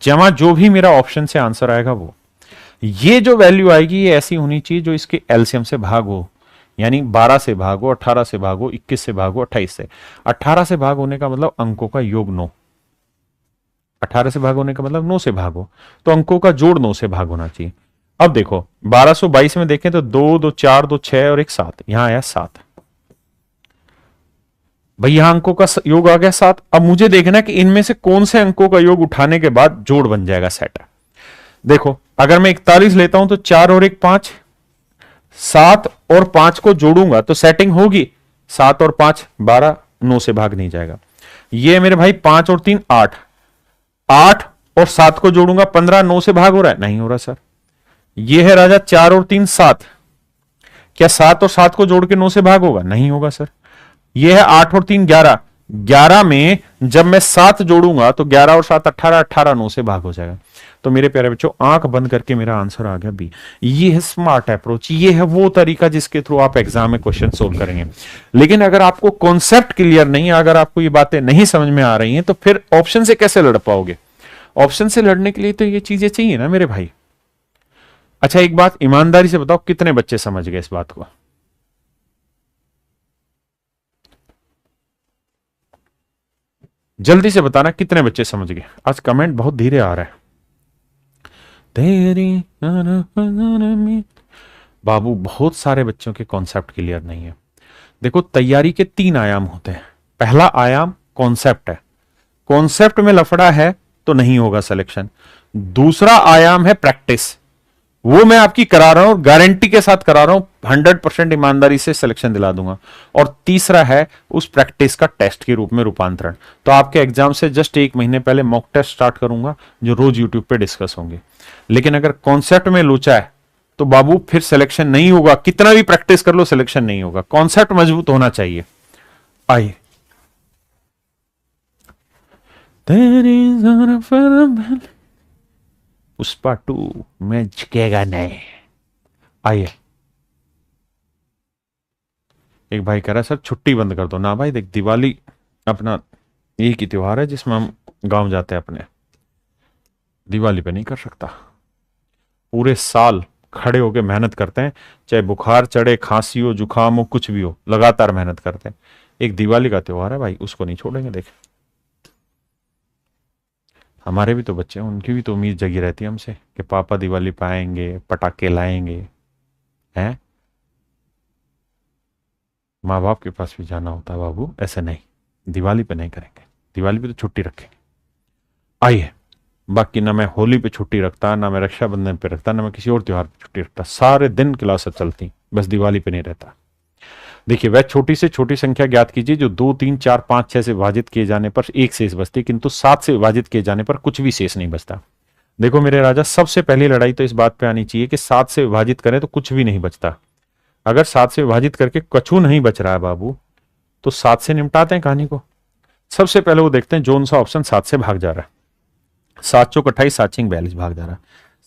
Speaker 1: जमा जो भी मेरा ऑप्शन से आंसर आएगा वो, ये जो वैल्यू आएगी ये ऐसी होनी चाहिए जो इसके एलसीएम से भाग हो, यानी 12 से भागो, 18 से भागो, 21 से भागो, 28 से। 18 से भाग होने का मतलब अंकों का योग 9, 18 से भाग होने का मतलब 9 से भागो, तो अंकों का जोड़ 9 से भाग होना चाहिए। अब देखो 1222 में देखें तो 2, 2, 4, 2, 6 और 1 7, यहां आया 7 भाई, यहां अंकों का योग आ गया 7। अब मुझे देखना है कि इनमें से कौन से अंकों का योग उठाने के बाद जोड़ बन जाएगा सेट। देखो अगर मैं 41 लेता हूं तो 4 और 1 5, 7 और 5 को जोड़ूंगा तो सेटिंग होगी, 7 और 5 12, 9 से भाग नहीं जाएगा। ये मेरे भाई 5 और 3 8, 8 और 7 को जोड़ूंगा 15, 9 से भाग हो रहा है, नहीं हो रहा सर। ये है राजा 4 और 3 7, क्या 7 और 7 को जोड़ के 9 से भाग होगा? नहीं होगा सर। ये है 8 और 3 11, 11 में जब मैं 7 जोड़ूंगा तो 11 और 7 18, 18 9 से भाग हो जाएगा। तो मेरे प्यारे बच्चों, आंख बंद करके मेरा आंसर आ गया बी। ये है स्मार्ट अप्रोच, ये है वो तरीका जिसके थ्रू आप एग्जाम में क्वेश्चन सोल्व करेंगे। लेकिन अगर आपको कॉन्सेप्ट क्लियर नहीं है, अगर आपको ये बातें नहीं समझ में आ रही हैं, तो फिर ऑप्शन से कैसे लड़ पाओगे? ऑप्शन से लड़ने के लिए तो ये चीजें चाहिए ना मेरे भाई। अच्छा, एक बात ईमानदारी से बताओ, कितने बच्चे समझ गए इस बात को? जल्दी से बताना कितने बच्चे समझ गए। आज कमेंट बहुत धीरे आ रहा है। तेरी बाबू, बहुत सारे बच्चों के कॉन्सेप्ट क्लियर नहीं है। देखो, तैयारी के 3 आयाम होते हैं। पहला आयाम कॉन्सेप्ट है, कॉन्सेप्ट में लफड़ा है तो नहीं होगा सिलेक्शन। दूसरा आयाम है प्रैक्टिस, वो मैं आपकी करा रहा हूं, गारंटी के साथ करा रहा हूं, 100% ईमानदारी से सिलेक्शन दिला दूंगा। और तीसरा है उस प्रैक्टिस का टेस्ट के रूप में रूपांतरण। तो आपके एग्जाम से जस्ट 1 महीने पहले मॉक टेस्ट स्टार्ट करूंगा, जो रोज यूट्यूब पे डिस्कस होंगे। लेकिन अगर कॉन्सेप्ट में लोचा है तो बाबू फिर सिलेक्शन नहीं होगा, कितना भी प्रैक्टिस कर लो सिलेक्शन नहीं होगा। कॉन्सेप्ट मजबूत होना चाहिए। आइए, पुष्पा 2 में झुकेगा नहीं। आइए, एक भाई कह रहा है सर छुट्टी बंद कर दो ना। भाई देख, दिवाली अपना एक ही त्योहार है जिसमें हम गांव जाते हैं अपने, दिवाली पे नहीं कर सकता। पूरे साल खड़े होके मेहनत करते हैं, चाहे बुखार चढ़े, खांसी हो, जुकाम हो, कुछ भी हो, लगातार मेहनत करते हैं। एक दिवाली का त्योहार है भाई, उसको नहीं छोड़ेंगे। देख, हमारे भी तो बच्चे हैं, उनकी भी तो उम्मीद जगी रहती है हमसे कि पापा दिवाली पे आएंगे, पटाखे लाएंगे। हैं, माँ बाप के पास भी जाना होता है बाबू, ऐसे नहीं। दिवाली पे नहीं करेंगे, दिवाली पे तो छुट्टी रखेंगे। आइए, बाकी ना मैं होली पे छुट्टी रखता, ना मैं रक्षाबंधन पे रखता, ना मैं किसी और त्योहार पे छुट्टी रखता। सारे दिन क्लासेस चलती, बस दिवाली पे नहीं रहता। देखिए, वह छोटी से छोटी संख्या ज्ञात कीजिए जो 2 3 4 5 6 से विभाजित किए जाने पर एक शेष बचती, किंतु 7 से विभाजित किए जाने पर कुछ भी शेष नहीं बचता। देखो मेरे राजा, सबसे पहली लड़ाई तो इस बात पे आनी चाहिए कि 7 से विभाजित करें तो कुछ भी नहीं बचता। अगर 7 से विभाजित करके कछु नहीं बच रहा है बाबू, तो 7 से निपटाते हैं कहानी को। सबसे पहले वो देखते हैं जोन सा ऑप्शन 7 से भाग जा रहा है। 7 चौक 28, 7 छींक 42 भाग जा रहा है।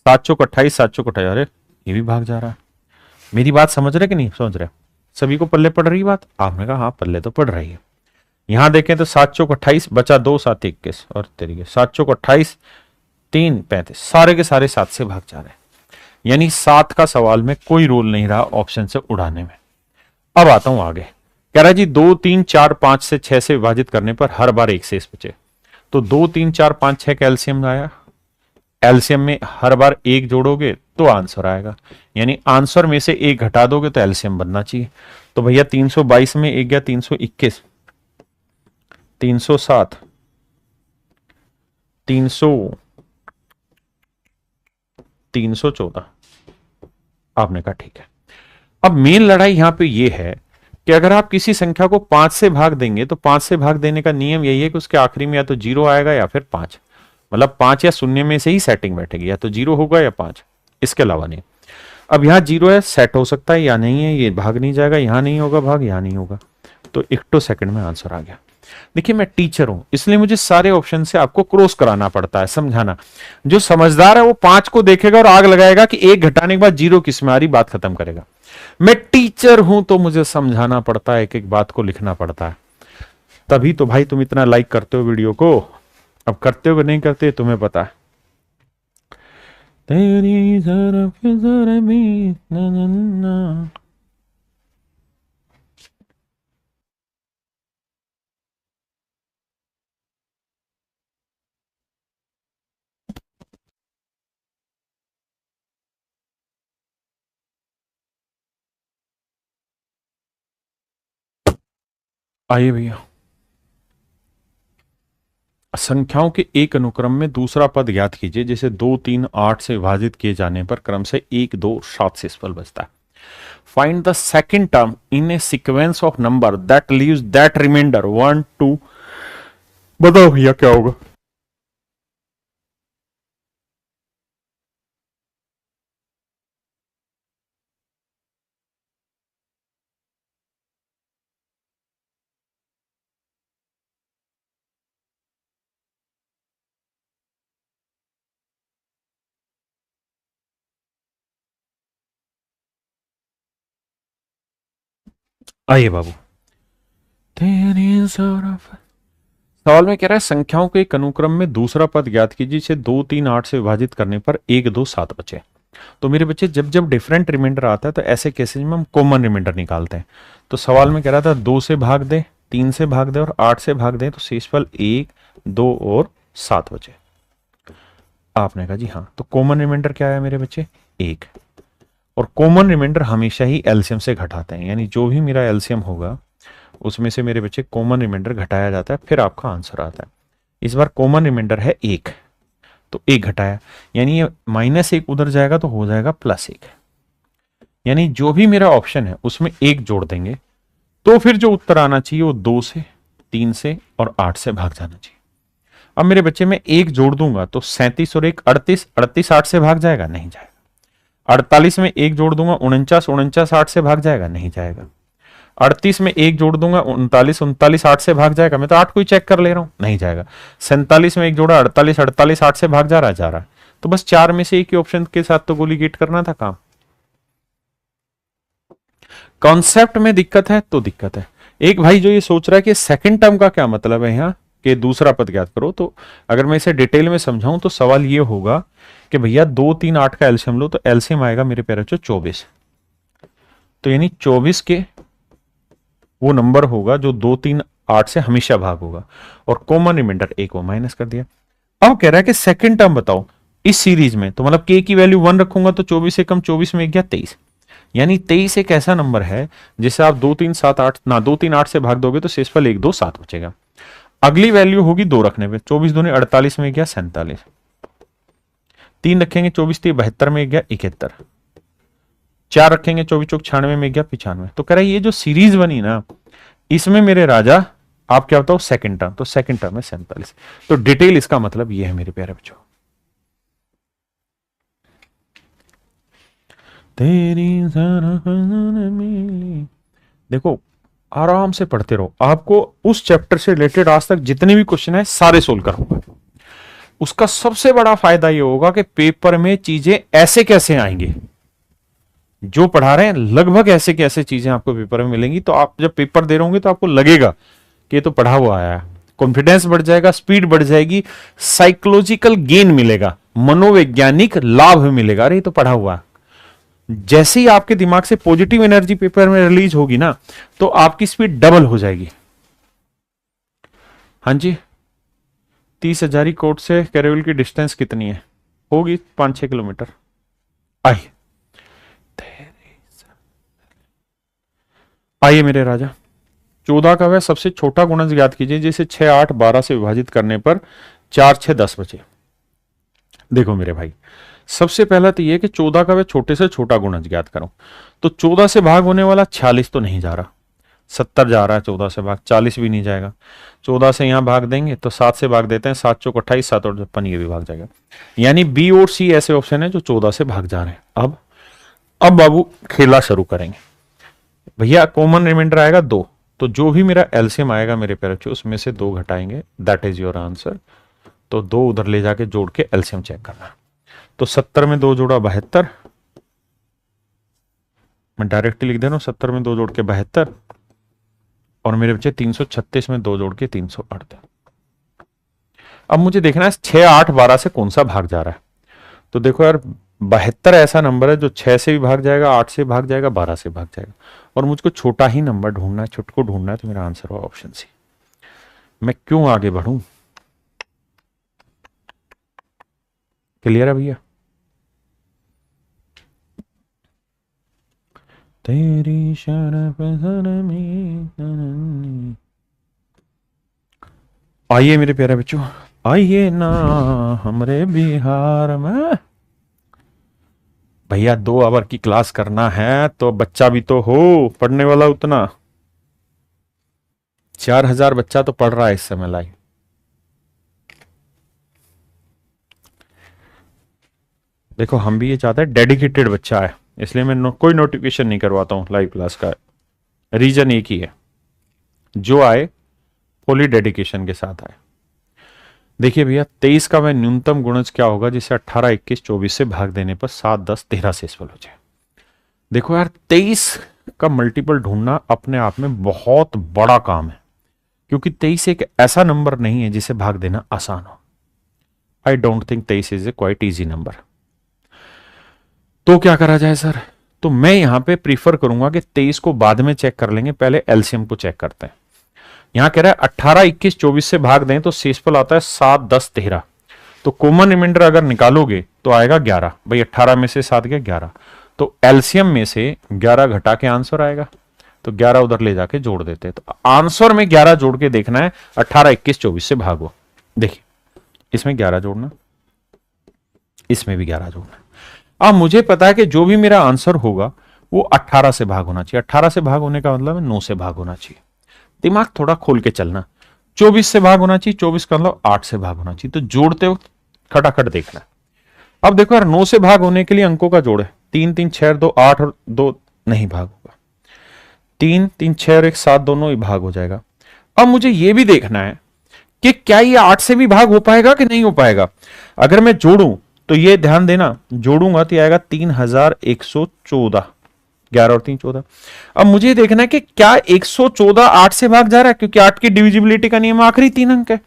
Speaker 1: 7 चौक 28, 7 चौक 28, अरे ये भी भाग जा रहा है। मेरी बात समझ रहे कि नहीं समझ रहे? सभी को पल्ले पड़ रही बात? आपने कहा हाँ पल्ले तो पड़ रही है। यहां देखें तो 7 चौक 28 बचा 2, 7 21 और तरीके 7 चौक 28, 3 35, सारे के सारे 7 से भाग जा रहे हैं। यानी 7 का सवाल में कोई रोल नहीं रहा ऑप्शन से उड़ाने में। अब आता हूं आगे। कह रहा जी 2 3 4 5 से 6 से विभाजित करने पर हर बार एक शेष बचे। तो 2 3 4 5 6 का एलसीएम आया, एलसीएम में हर बार एक जोड़ोगे तो आंसर आएगा, यानी आंसर में से एक घटा दोगे तो एलसीएम बनना चाहिए। तो भैया 322 में एक गया 321, 307, 300, 314। आपने कहा ठीक है। अब मेन लड़ाई यहां पे ये है कि अगर आप किसी संख्या को 5 से भाग देंगे तो 5 से भाग देने का नियम यही है कि उसके आखिरी में या तो 0 आएगा या फिर 5, मतलब 5 या 0 में से ही सेटिंग बैठेगी, या तो 0 होगा या 5, इसके अलावा नहीं। अब यहां 0 है, सेट हो सकता है या नहीं है, ये भाग नहीं जाएगा, यहां नहीं होगा भाग, यहां नहीं होगा। तो 1 सेकंड में आंसर आ गया। देखिए, मैं टीचर हूं इसलिए मुझे सारे ऑप्शन से आपको क्रॉस कराना पड़ता है, समझाना। जो समझदार है वो 5 को देखेगा और आग लगाएगा कि 1 घटाने के बाद 0 किस में आ रही, बात खत्म करेगा। मैं टीचर हूं तो मुझे समझाना पड़ता है, एक एक बात को लिखना पड़ता है। तभी तो भाई तुम इतना लाइक करते हो वीडियो को। अब करते हो कि नहीं करते तुम्हें पता है। तेरी तरफ जरा भी ना ना ना। आइए भैया, संख्याओं के एक अनुक्रम में दूसरा पद ज्ञात कीजिए जिसे 2 3 8 से विभाजित किए जाने पर क्रम से 1 2 7 से फल बचता है। Find the second term in a sequence of number that leaves that remainder 1 2। बताओ भैया क्या होगा? आइए बाबू, सवाल में कह रहा है संख्याओं के एक अनुक्रम में दूसरा पद ज्ञात कीजिए जिसे 2, 3, 8 से विभाजित करने पर 1, 2, 7 बचे। तो मेरे बच्चे जब जब डिफरेंट रिमाइंडर आता है तो ऐसे केसेस में हम कॉमन रिमाइंडर निकालते हैं। तो सवाल में कह रहा था 2 से भाग दे, 3 से भाग दे और 8 से भाग दे, तो शेषफल 1, 2 और 7 बचे। आपने कहा जी हाँ, तो कॉमन रिमाइंडर क्या है मेरे बच्चे? 1। और कॉमन रिमाइंडर हमेशा ही एलसीएम से घटाते हैं, यानी जो भी मेरा एलसीएम होगा उसमें से मेरे बच्चे कॉमन रिमाइंडर घटाया जाता है, फिर आपका आंसर आता है। इस बार कॉमन रिमाइंडर है 1, तो 1 घटाया, यानी ये -1 उधर जाएगा तो हो जाएगा +1। यानी जो भी मेरा ऑप्शन है उसमें 1 जोड़ देंगे, तो फिर जो उत्तर आना चाहिए वो 2 से, 3 से और 8 से भाग जाना चाहिए। अब मेरे बच्चे में 1 जोड़ दूंगा तो 37 और 1 38, 38 8 से भाग जाएगा? नहीं जाएगा। 48 में 1 जोड़ दूंगा 49, 49 8 से भाग जाएगा? नहीं जाएगा। 38 में 1 जोड़ दूंगा 39, 39 8 से भाग जाएगा? मैं तो 8 को ही चेक कर ले रहा हूं, नहीं जाएगा। 47 में 1 जोड़ा 48, 48 8 से भाग जा रहा है। तो बस 4 में से एक ही ऑप्शन के साथ तो गोलीगेट करना था काम। कॉन्सेप्ट में दिक्कत है तो दिक्कत है। एक भाई जो ये सोच रहा है कि सेकंड टर्म का क्या मतलब है यहाँ कि दूसरा पद ज्ञात करो, तो अगर मैं इसे डिटेल में समझाऊं तो सवाल ये होगा कि भैया 2, 3, 8 का एलसीएम लो, तो एलसीएम आएगा मेरे प्यारे बच्चों 24। तो यानी 24 के वो नंबर होगा जो 2, 3, 8 से हमेशा भाग होगा, और कॉमन रिमाइंडर 1 को माइनस कर दिया। अब कह रहा है कि सेकंड टर्म बताओ इस सीरीज में, तो मतलब के की वैल्यू 1 रखूंगा तो 24 से कम 24 में गया 23, यानी 23 एक ऐसा नंबर है जिसे आप 2, 3, 7, 8 ना 2, 3, 8 से भाग दोगे तो शेषफल 1, 2, 7 बचेगा। अगली वैल्यू होगी 2 रखने पे, 24 दूनी 48 में गया 47, 3 रखेंगे 24 3 72 में गया 71, 4 रखेंगे 24 चौक 96 में गया 95। तो कह रहा है ये जो सीरीज बनी ना इसमें मेरे राजा आप क्या बताओ सेकंड टर्म, तो सेकंड टर्म है 47। तो डिटेल इसका मतलब ये है मेरे प्यारे बच्चों। तेरी देखो आराम से पढ़ते रहो, आपको उस चैप्टर से रिलेटेड आज तक जितने भी क्वेश्चन है सारे सोल्व करूंगा। उसका सबसे बड़ा फायदा ये होगा कि पेपर में चीजें ऐसे कैसे आएंगी, जो पढ़ा रहे हैं लगभग ऐसे कैसे चीजें आपको पेपर में मिलेंगी। तो आप जब पेपर दे रहे होंगे तो आपको लगेगा कि ये तो पढ़ा हुआ आया है, कॉन्फिडेंस बढ़ जाएगा, स्पीड बढ़ जाएगी, साइकोलॉजिकल गेन मिलेगा, मनोवैज्ञानिक लाभ मिलेगा। अरे ये तो पढ़ा हुआ है। जैसे ही आपके दिमाग से पॉजिटिव एनर्जी पेपर में रिलीज होगी ना तो आपकी स्पीड डबल हो जाएगी। हाँ जी, 30 हजारी कोट से कैरेवल की डिस्टेंस कितनी है? होगी 5-6 किलोमीटर। आइए मेरे राजा, 14 का वह सबसे छोटा गुणज ज्ञात कीजिए जिसे 6, 8, 12 से विभाजित करने पर 4, 6, 10 बचे। देखो मेरे भाई, सबसे पहला तो यह कि 14 का वह छोटे से छोटा गुणज ज्ञात करो। तो 14 से भाग होने वाला 46 तो नहीं जा रहा, 70 जा रहा है। 14 से भाग 40 भी नहीं जाएगा। 14 से यहां भाग देंगे तो 7 से भाग देते हैं, 7 चौक 28, 7 और 56 ये भी भाग जाएगा। यानी बी और सी ऐसे ऑप्शन है जो 14 से भाग जा रहे हैं। अब बाबू खेला शुरू करेंगे। भैया कॉमन रिमाइंडर आएगा 2, तो जो भी मेरा एलसीएम आएगा मेरे प्यारे बच्चों उसमें से 2 घटाएंगे, दैट इज योर आंसर। तो 2 उधर ले जाके जोड़ के एलसीएम चेक करना। तो 70 में 2 जोड़ा 72, मैं डायरेक्टली लिख दे रहा हूं 70 में 2 जोड़ के 72, और मेरे बच्चे 336 में 2 जोड़ के 308। अब मुझे देखना है 6, 8, 12 से कौन सा भाग जा रहा है। तो देखो यार 72 ऐसा नंबर है जो 6 से भी भाग जाएगा, 8 से भाग जाएगा, 12 से भाग जाएगा, और मुझको छोटा ही नंबर ढूंढना है, छुटको ढूंढना है। तो मेरा आंसर होगा ऑप्शन सी। मैं क्यों आगे बढ़ूं? क्लियर है भैया? तेरी शरफ में आइए मेरे प्यारे बच्चों, आइए ना हमरे बिहार में। भैया 2 आवर की क्लास करना है तो बच्चा भी तो हो पढ़ने वाला उतना। 4000 बच्चा तो पढ़ रहा है इस समय लाइव। देखो हम भी ये चाहते हैं डेडिकेटेड बच्चा है, इसलिए मैं कोई नोटिफिकेशन नहीं करवाता हूं लाइव क्लास का। रीजन एक ही है, जो आए फुली डेडिकेशन के साथ आए। देखिए भैया 23 का वह न्यूनतम गुणज क्या होगा जिसे 18, 21, 24 से भाग देने पर 7, 10, 13 शेषफल हो जाए। देखो यार 23 का मल्टीपल ढूंढना अपने आप में बहुत बड़ा काम है, क्योंकि 23 एक ऐसा नंबर नहीं है जिसे भाग देना आसान हो। I don't think 23 is a quite easy number. तो क्या करा जाए सर? तो मैं यहां पे प्रीफर करूंगा कि 23 को बाद में चेक कर लेंगे, पहले एलसीएम को चेक करते हैं। यहां कह रहा है 18, 21, 24 से भाग दें तो शेषफल आता है 7, 10, 13। तो कॉमन रिमाइंडर अगर निकालोगे तो आएगा 11। भाई 18 में से 7 गया 11, तो एलसीएम में से 11 घटा के आंसर आएगा। तो 11 उधर ले जाके जोड़ देते हैं। तो आंसर में 11 जोड़ के देखना है, 18, 21, 24 से भागो। देखिए इसमें 11 जोड़ना, इसमें भी 11 जोड़ना। अब मुझे पता है कि जो भी मेरा आंसर होगा वो 18 से भाग होना चाहिए। 18 से भाग होने का मतलब है 9 से भाग होना चाहिए। दिमाग थोड़ा खोल के चलना। 24 से भाग होना चाहिए, 24 का मतलब 8 से भाग होना चाहिए। तो जोड़ते वक्त खटाखट देखना है। अब देखो यार, 9 से भाग होने के लिए अंकों का जोड़ है 3, 3, 6, 2, 8 और 2 नहीं भाग होगा। 3, 3, 6 और 1, 7 दोनों ही भाग हो जाएगा। अब मुझे यह भी देखना है कि क्या ये 8 से भी भाग हो पाएगा कि नहीं हो पाएगा। अगर मैं जोड़ूं तो ये ध्यान देना, जोड़ूंगा तो आएगा 3114। 11 और 3 14। अब मुझे देखना है कि क्या 114 8 से भाग जा रहा है, क्योंकि 8 की डिविजिबिलिटी का नियम आखिरी 3 अंक है।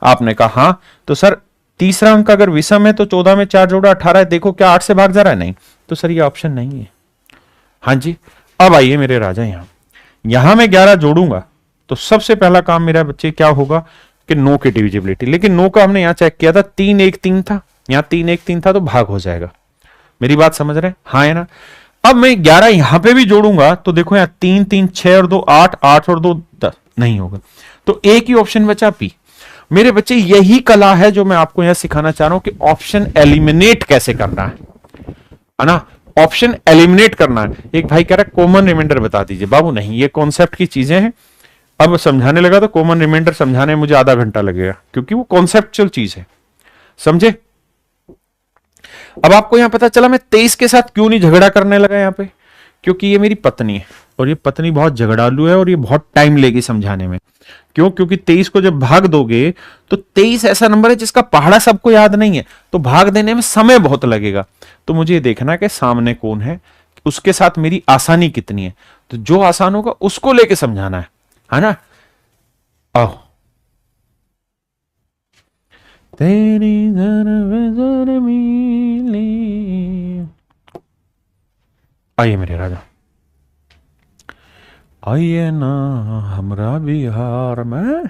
Speaker 1: आपने कहा हाँ, तो सर तीसरा अंक अगर विषम है तो 14 में 4 जोड़ा 18 है, देखो क्या 8 से भाग जा रहा है? नहीं। तो सर ये ऑप्शन नहीं है। हाँ जी। अब आइए मेरे राजा, यहां मैं 11 जोड़ूंगा तो सबसे पहला काम मेरा बच्चे क्या होगा कि 9 की डिविजिबिलिटी। लेकिन 9 का हमने यहां चेक किया था 3 1 3 था, यहां 3 1 3 था, तो भाग हो जाएगा। मेरी बात समझ रहे हैं? हाँ है ना। अब मैं 11 यहां पे भी जोड़ूंगा तो देखो यहां 3 3 6 और 2 8, 8 और 2 10 नहीं होगा। तो एक ही ऑप्शन बचा पी। मेरे बच्चे यही कला है जो मैं आपको यहां सिखाना चाह रहा हूं कि ऑप्शन एलिमिनेट कैसे करना है ना। ऑप्शन एलिमिनेट करना है। एक भाई कह रहा है कॉमन रिमाइंडर बता दीजिए। बाबू नहीं, ये कॉन्सेप्ट की चीजें हैं। अब समझाने लगा तो कॉमन रिमाइंडर समझाने में मुझे आधा घंटा लगेगा, क्योंकि वो कॉन्सेप्चुअल चीज है। समझे? अब आपको यहां पता चला मैं 23 के साथ क्यों नहीं झगड़ा करने लगा यहां पे, क्योंकि ये मेरी पत्नी है और ये पत्नी बहुत झगड़ालू है और ये बहुत टाइम लेगी समझाने में। क्यों? क्योंकि 23 को जब भाग दोगे तो 23 ऐसा नंबर है जिसका पहाड़ा सबको याद नहीं है, तो भाग देने में समय बहुत लगेगा। तो मुझे ये देखना है कि सामने कौन है, उसके साथ मेरी आसानी कितनी है। तो जो आसान होगा उसको लेके समझाना है ना। आओ तेरी जरा मिली। आइए मेरे राजा, आइए ना हमरा बिहार में।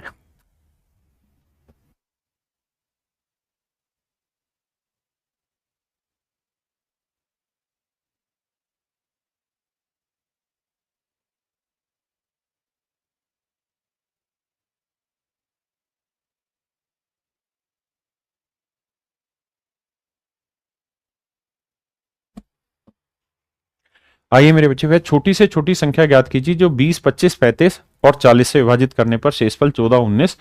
Speaker 1: आइए मेरे बच्चे, वह छोटी से छोटी संख्या ज्ञात कीजिए जो 20, 25, 35 और 40 से विभाजित करने पर शेषफल 14, 19,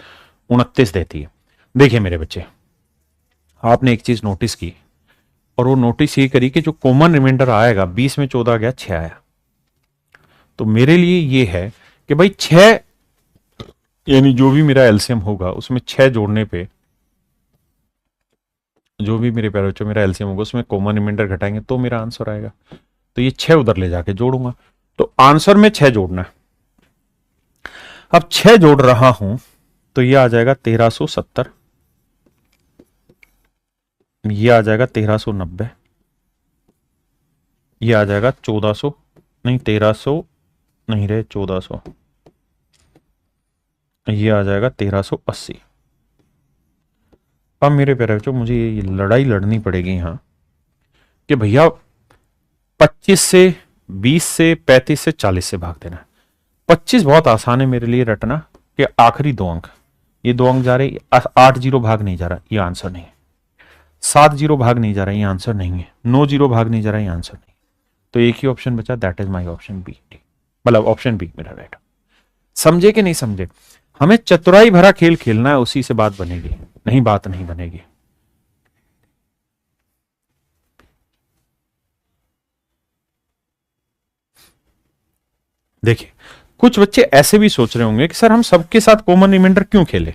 Speaker 1: 29 देती है। देखिए मेरे बच्चे, आपने एक चीज नोटिस की, और वो नोटिस ये करी कि जो कॉमन रिमाइंडर आएगा 20 में 14 गया 6 आया। तो मेरे लिए ये है कि भाई 6 यानी जो भी मेरा एलसीएम होगा उसमें 6 जोड़ने पे, जो भी मेरे पैरों मेरा एलसीएम होगा उसमें कॉमन रिमाइंडर घटाएंगे तो मेरा आंसर आएगा। तो ये 6 उधर ले जाके जोड़ूंगा, तो आंसर में 6 जोड़ना है। अब 6 जोड़ रहा हूं तो ये आ जाएगा 1370, ये आ जाएगा 1390, ये आ जाएगा 1400, नहीं 1300 नहीं रहे 1400, ये आ जाएगा 1380। अब मेरे प्यारे बच्चों, मुझे ये लड़ाई लड़नी पड़ेगी यहां कि भैया 25 से 20 से 35 से 40 से भाग देना है। 25 बहुत आसान है मेरे लिए रटना कि आखिरी 2 अंक, ये 2 अंक जा रहे, 8 जीरो भाग नहीं जा रहा, ये आंसर नहीं है। 7 जीरो भाग नहीं जा रहा, ये आंसर नहीं है। 9 जीरो भाग नहीं जा रहा, ये आंसर नहीं। तो एक ही ऑप्शन बचा, that is my option B. मतलब ऑप्शन बी मेरा राइट। समझे कि नहीं समझे? हमें चतुराई भरा खेल खेलना है, उसी से बात बनेगी, नहीं बात नहीं बनेगी। देखिए, कुछ बच्चे ऐसे भी सोच रहे होंगे कि सर हम सबके साथ कॉमन रिमाइंडर क्यों खेले।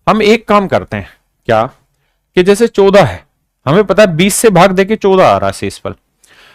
Speaker 1: हम एक काम करते हैं क्या, कि जैसे 14 है, हमें पता है 20 से भाग देके 14 आ रहा है शेषफल।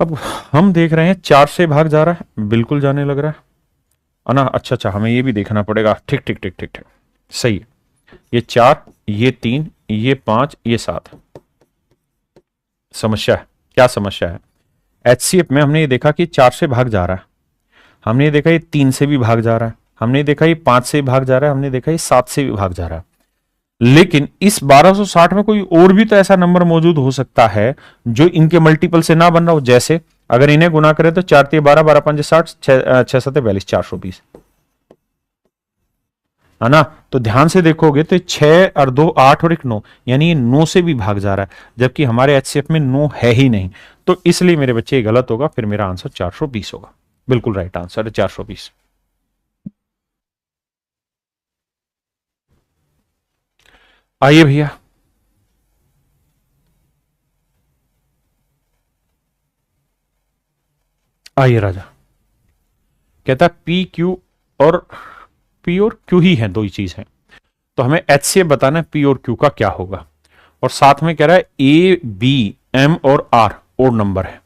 Speaker 1: अब हम देख रहे हैं 4 से भाग जा रहा है, बिल्कुल जाने लग रहा है ना। अच्छा अच्छा, हमें ये भी देखना पड़ेगा। ठीक ठीक ठीक ठीक ठीक, सही है। ये 4, ये 3, ये 5, ये 7। समस्या है, क्या समस्या है? एचसीएफ में हमने ये देखा कि 4 से भाग जा रहा है, हमने ये देखा ये 3 से भी भाग जा रहा है, हमने देखा ये 5 से भी भाग जा रहा है, हमने देखा ये 7 से भी भाग जा रहा है। लेकिन इस 1260 में कोई और भी तो ऐसा नंबर मौजूद हो सकता है जो इनके मल्टीपल से ना बन रहा हो। जैसे अगर इन्हें गुना करें तो 4 3 12, 12 5 60, 6 7 42, 420, है ना। तो ध्यान से देखोगे तो 6 और 2 8 और 1 9, यानी ये 9 से भी भाग जा रहा है, जबकि हमारे एचसीएफ में 9 है ही नहीं। तो इसलिए मेरे बच्चे ये गलत होगा, फिर मेरा आंसर 420 होगा। बिल्कुल राइट आंसर है 420। आइए भैया, आइए राजा। कहता है पी क्यू और पी और क्यू ही है, दो ही चीज है। तो हमें एच से बताना है पी और क्यू का क्या होगा। और साथ में कह रहा है ए बी एम और आर ओड नंबर है।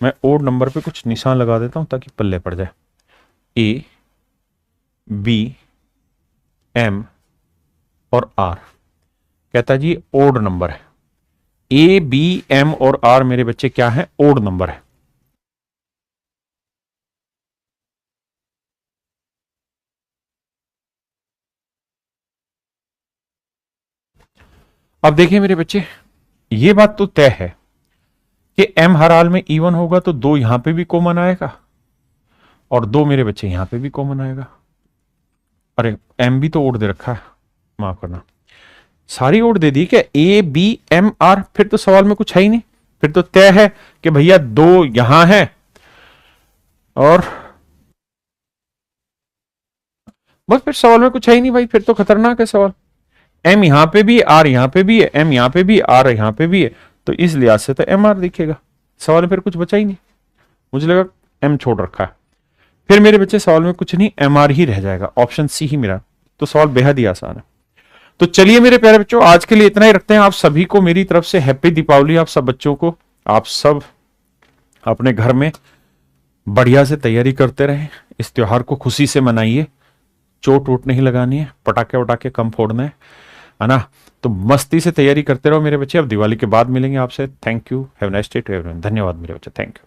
Speaker 1: मैं ओड नंबर पे कुछ निशान लगा देता हूं ताकि पल्ले पड़ जाए। ए बी एम और आर, कहता है जी ओड नंबर है। ए बी एम और आर मेरे बच्चे क्या है? ओड नंबर है। अब देखिए मेरे बच्चे, ये बात तो तय है कि एम हर हाल में इवन होगा, तो 2 यहां पे भी कॉमन आएगा और 2 मेरे बच्चे यहां पे भी कॉमन आएगा। अरे एम भी तो ओड दे रखा है, माफ करना, सारी ओड दे दी क्या? ए बी एम आर, फिर तो सवाल में कुछ है ही नहीं। फिर तो तय है कि भैया 2 यहां है और बस, फिर सवाल में कुछ है ही नहीं भाई, फिर तो खतरनाक है सवाल। एम यहां पे भी, आर यहां पे भी है, एम यहां पे भी, आर यहां पे भी है, तो इस लिहाज से तो एम आर दिखेगा। सवाल में फिर कुछ बचा ही नहीं, मुझे लगा एम छोड़ रखा है। फिर मेरे बच्चे सवाल में कुछ नहीं, एम आर ही रह जाएगा, ऑप्शन सी ही मेरा। तो सवाल बेहद ही आसान है। तो चलिए मेरे प्यारे बच्चों, आज के लिए इतना ही रखते हैं। आप सभी को मेरी तरफ से हैप्पी दीपावली। आप सब बच्चों को, आप सब अपने घर में बढ़िया से तैयारी करते रहें, इस त्योहार को खुशी से मनाइए। चोट वोट नहीं लगानी है, पटाखे वटाखे कम फोड़ने है ना। तो मस्ती से तैयारी करते रहो मेरे बच्चे। अब दिवाली के बाद मिलेंगे आपसे। Thank you, have nice day to everyone. धन्यवाद मेरे बच्चे, थैंक यू।